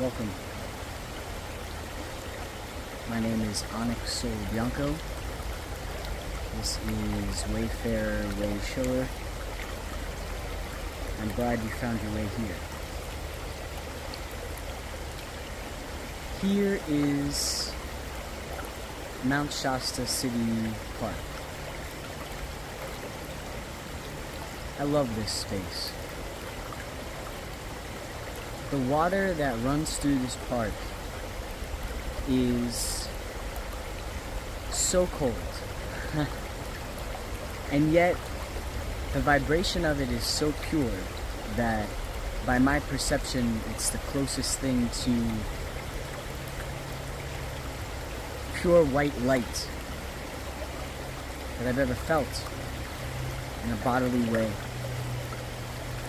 Welcome. My name is Sol Bianco. This is WayFarer, WayShower. I'm glad you found your way here. Here is Mount Shasta City Park. I love this space. The water that runs through this park is so cold. And yet, the vibration of it is so pure that, by my perception, it's the closest thing to pure white light that I've ever felt in a bodily way.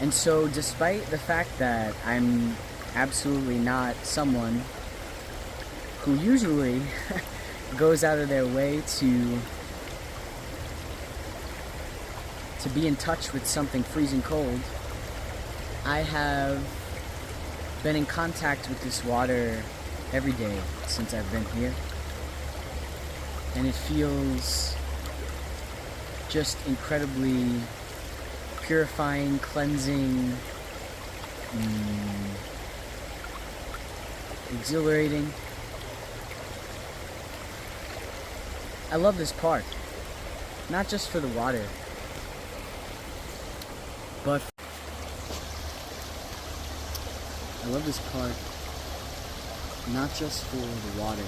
And so, despite the fact that I'm absolutely not someone who usually goes out of their way to be in touch with something freezing cold, I have been in contact with this water every day since I've been here. And it feels just incredibly purifying, cleansing, exhilarating. I love this park, not just for the water, but I love this park not just for the water,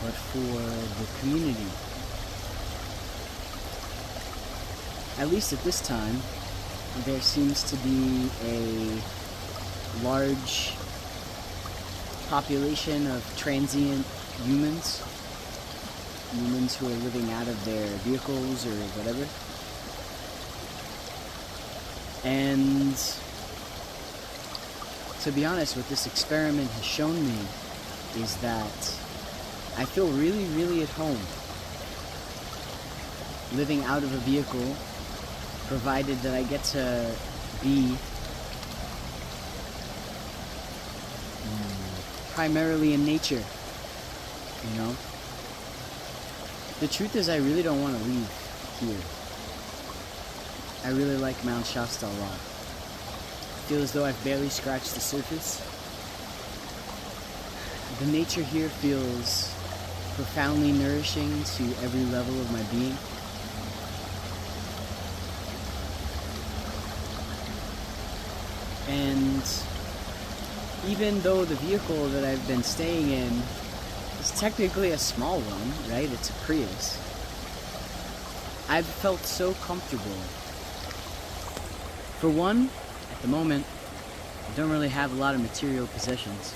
but for the community. At least at this time, there seems to be a large population of transient humans who are living out of their vehicles or whatever. And to be honest, what this experiment has shown me is that I feel really, really at home living out of a vehicle, provided that I get to be primarily in nature, you know? The truth is, I really don't want to leave here. I really like Mount Shasta a lot. I feel as though I've barely scratched the surface. The nature here feels profoundly nourishing to every level of my being. And even though the vehicle that I've been staying in is technically a small one, right? It's a Prius. I've felt so comfortable. For one, at the moment, I don't really have a lot of material possessions.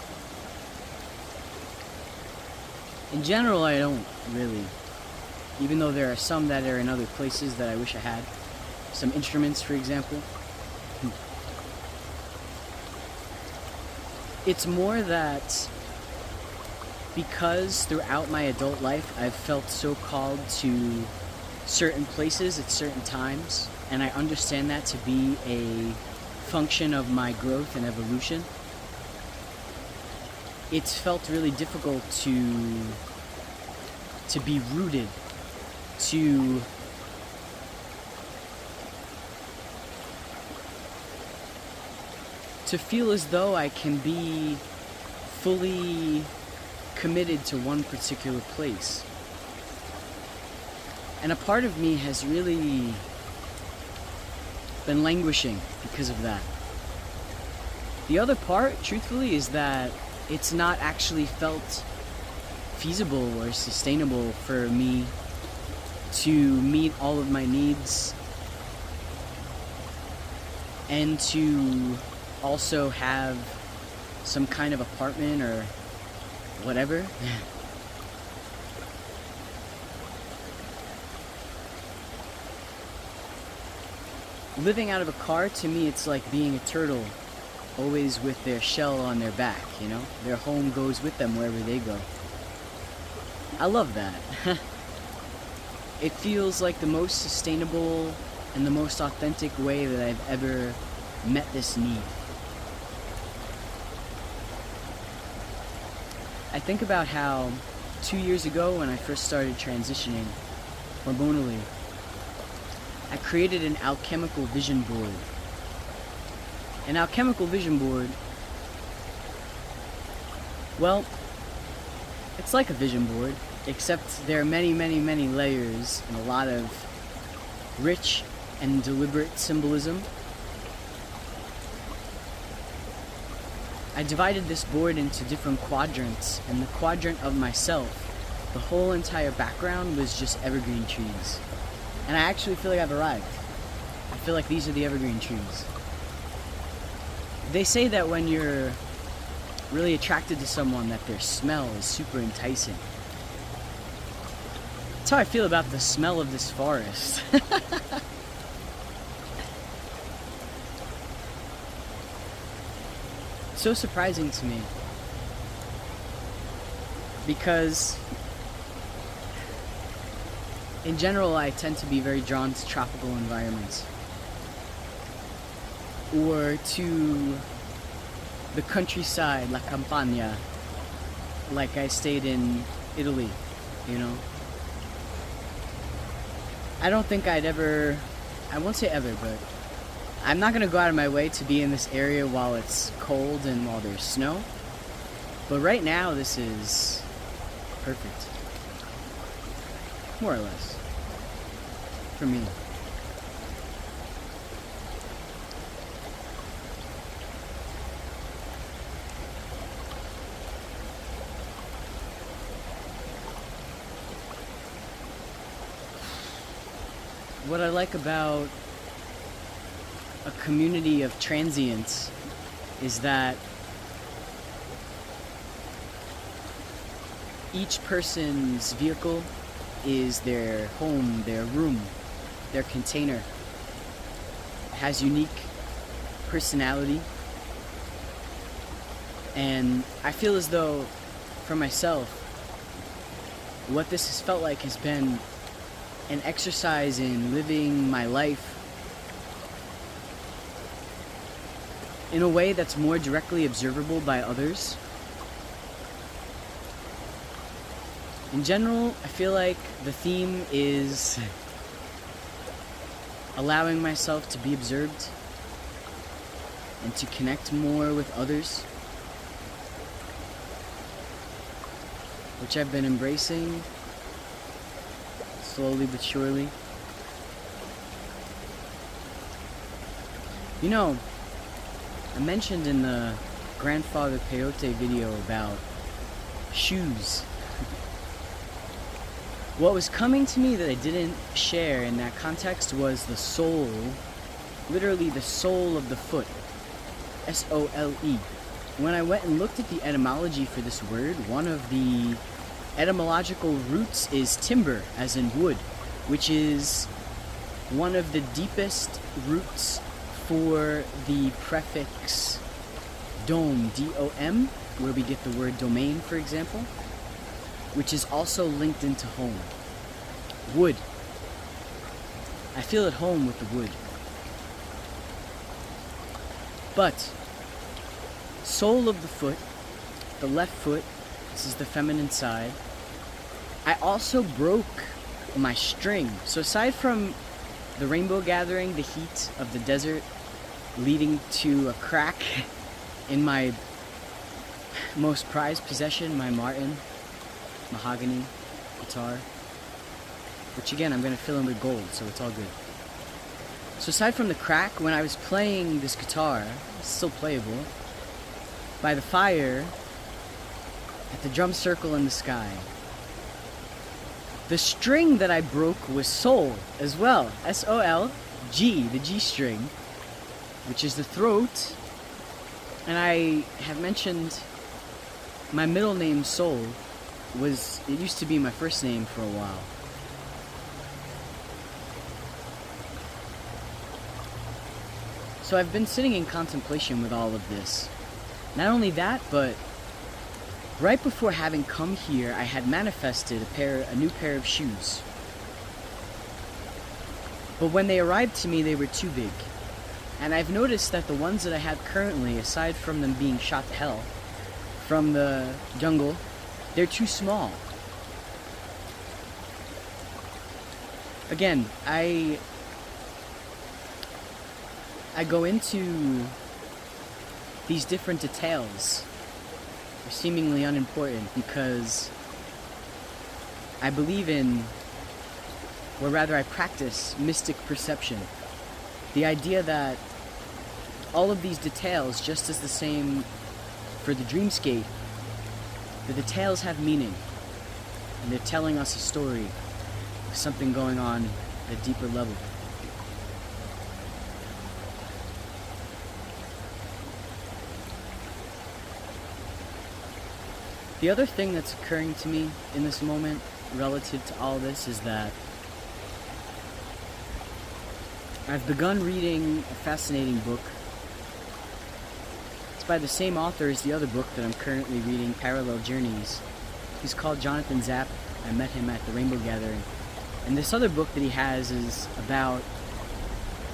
In general, I don't really. Even though there are some that are in other places that I wish I had. Some instruments, for example. It's more that because throughout my adult life I've felt so called to certain places at certain times, and I understand that to be a function of my growth and evolution, it's felt really difficult to be rooted, to feel as though I can be fully committed to one particular place. And a part of me has really been languishing because of that. The other part, truthfully, is that it's not actually felt feasible or sustainable for me to meet all of my needs and to also have some kind of apartment or whatever. Living out of a car, to me, it's like being a turtle, always with their shell on their back, you know? Their home goes with them wherever they go. I love that. It feels like the most sustainable and the most authentic way that I've ever met this need. I think about how 2 years ago when I first started transitioning hormonally, I created an alchemical vision board. An alchemical vision board, well, it's like a vision board, except there are many, many, many layers and a lot of rich and deliberate symbolism. I divided this board into different quadrants, and the quadrant of myself, the whole entire background was just evergreen trees. And I actually feel like I've arrived. I feel like these are the evergreen trees. They say that when you're really attracted to someone, that their smell is super enticing. That's how I feel about the smell of this forest. So surprising to me, because in general I tend to be very drawn to tropical environments, or to the countryside, la campagna, like I stayed in Italy, you know. I don't think I'd ever, I won't say ever, but I'm not gonna go out of my way to be in this area while it's cold and while there's snow. But right now, this is perfect. More or less. For me. What I like about a community of transients is that each person's vehicle is their home, their room, their container. It has unique personality, and I feel as though for myself what this has felt like has been an exercise in living my life in a way that's more directly observable by others. In general, I feel like the theme is allowing myself to be observed and to connect more with others, which I've been embracing slowly but surely. You know, I mentioned in the Grandfather Peyote video about shoes. What was coming to me that I didn't share in that context was the sole, literally the sole of the foot, S-O-L-E. When I went and looked at the etymology for this word, one of the etymological roots is timber, as in wood, which is one of the deepest roots for the prefix dom, D-O-M, where we get the word domain, for example, which is also linked into home. Wood. I feel at home with the wood. But sole of the foot, the left foot, this is the feminine side. I also broke my string. So aside from the rainbow gathering, the heat of the desert leading to a crack in my most prized possession, my Martin mahogany guitar, which again I'm going to fill in with gold, so it's all good. So aside from the crack, when I was playing this guitar, it's still playable, by the fire at the drum circle in the sky, the string that I broke was Sol as well, S-O-L, G, the G string, which is the throat. And I have mentioned my middle name Sol it used to be my first name for a while. So I've been sitting in contemplation with all of this. Not only that, but right before having come here, I had manifested a new pair of shoes. But when they arrived to me, they were too big. And I've noticed that the ones that I have currently, aside from them being shot to hell from the jungle they're too small. Again, I go into these different details. They're seemingly unimportant because I believe in, or rather I practice, mystic perception. The idea that all of these details, just as the same for the dreamscape, the details have meaning, and they're telling us a story of something going on at a deeper level. The other thing that's occurring to me in this moment relative to all this is that I've begun reading a fascinating book. It's by the same author as the other book that I'm currently reading, Parallel Journeys. He's called Jonathan Zapp. I met him at the Rainbow Gathering. And this other book that he has is about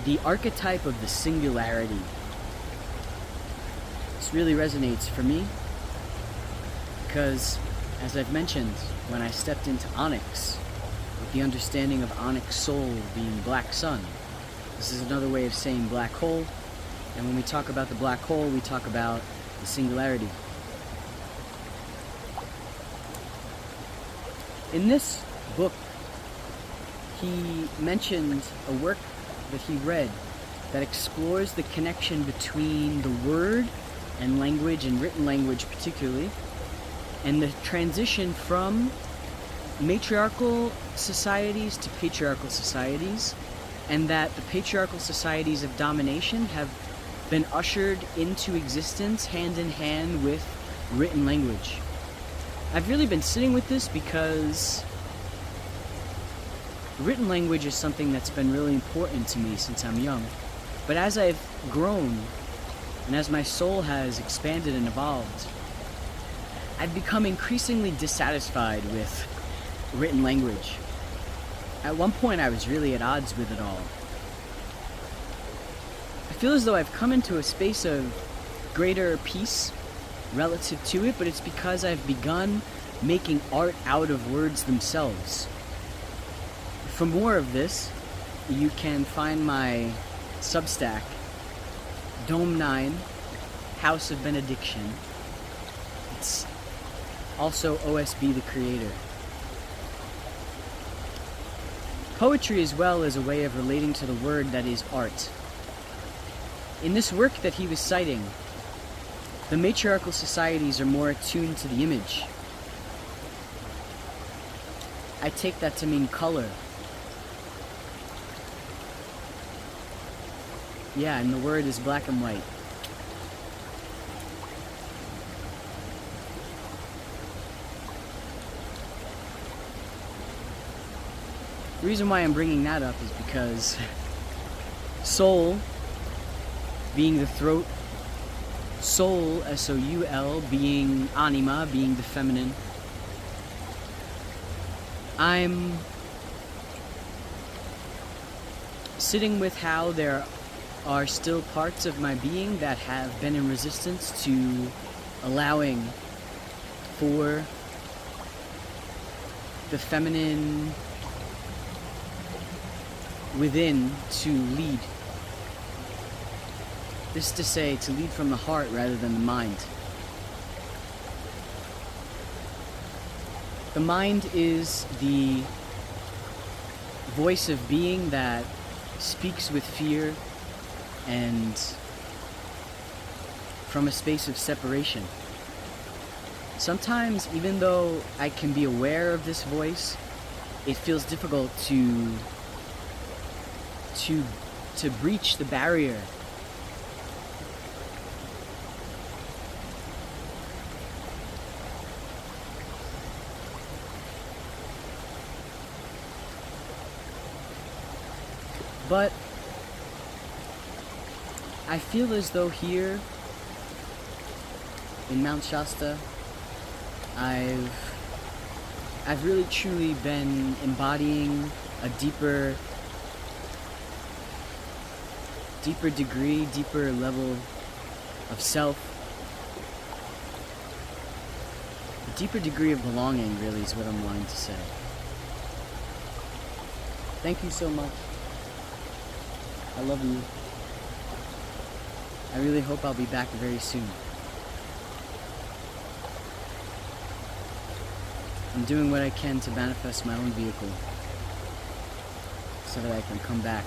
the archetype of the singularity. This really resonates for me because, as I've mentioned, when I stepped into Onyx, with the understanding of Onyx Soul being black sun, this is another way of saying black hole, and when we talk about the black hole, we talk about the singularity. In this book, he mentioned a work that he read that explores the connection between the word and language, and written language particularly, and the transition from matriarchal societies to patriarchal societies, and that the patriarchal societies of domination have been ushered into existence hand in hand with written language. I've really been sitting with this because written language is something that's been really important to me since I'm young. But as I've grown, and as my soul has expanded and evolved, I've become increasingly dissatisfied with written language. At one point, I was really at odds with it all. I feel as though I've come into a space of greater peace relative to it, but it's because I've begun making art out of words themselves. For more of this, you can find my Substack, Dome 9, House of Benediction. It's also OSB the Creator. Poetry as well is a way of relating to the word that is art. In this work that he was citing, the matriarchal societies are more attuned to the image. I take that to mean color. Yeah, and the word is black and white. The reason why I'm bringing that up is because soul being the throat, soul, S-O-U-L, being anima, being the feminine. I'm sitting with how there are still parts of my being that have been in resistance to allowing for the feminine within to lead. This is to say, to lead from the heart rather than the mind. The mind is the voice of being that speaks with fear and from a space of separation. Sometimes, even though I can be aware of this voice, it feels difficult to breach the barrier. But I feel as though here in Mount Shasta, I've really truly been embodying a deeper degree, deeper level of self, a deeper degree of belonging, really, is what I'm wanting to say. Thank you so much. I love you. I really hope I'll be back very soon. I'm doing what I can to manifest my own vehicle so that I can come back.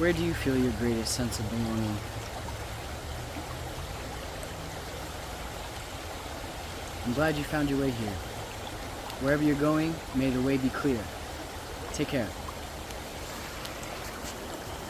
Where do you feel your greatest sense of belonging? I'm glad you found your way here. Wherever you're going, may the way be clear. Take care.